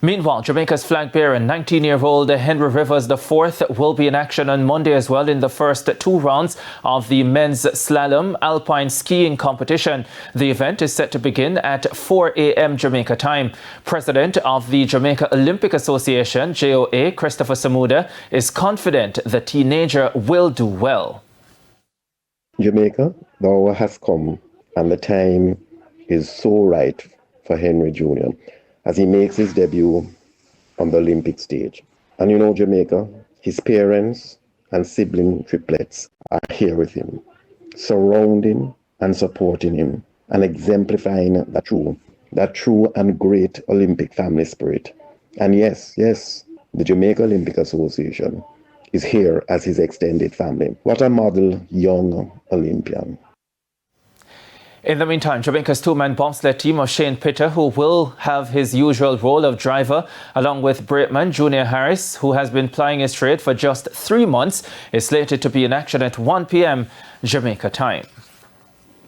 Meanwhile, Jamaica's flag bearer, 19-year-old Henry Rivers IV, will be in action on Monday as well in the first two rounds of the men's slalom alpine skiing competition. The event is set to begin at 4 a.m. Jamaica time. President of the Jamaica Olympic Association, JOA, Christopher Samuda, is confident the teenager will do well. Jamaica, the hour has come and the time is so right for Henry Jr. as he makes his debut on the Olympic stage. And you know, Jamaica, his parents and sibling triplets are here with him, surrounding and supporting him and exemplifying that true and great Olympic family spirit. And yes, the Jamaica Olympic Association is here as his extended family. What a model young Olympian. In the meantime, Jamaica's two-man bobsled team of Shane Pitter, who will have his usual role of driver, along with brakeman Junior Harris, who has been plying his trade for just 3 months, is slated to be in action at 1 p.m. Jamaica time.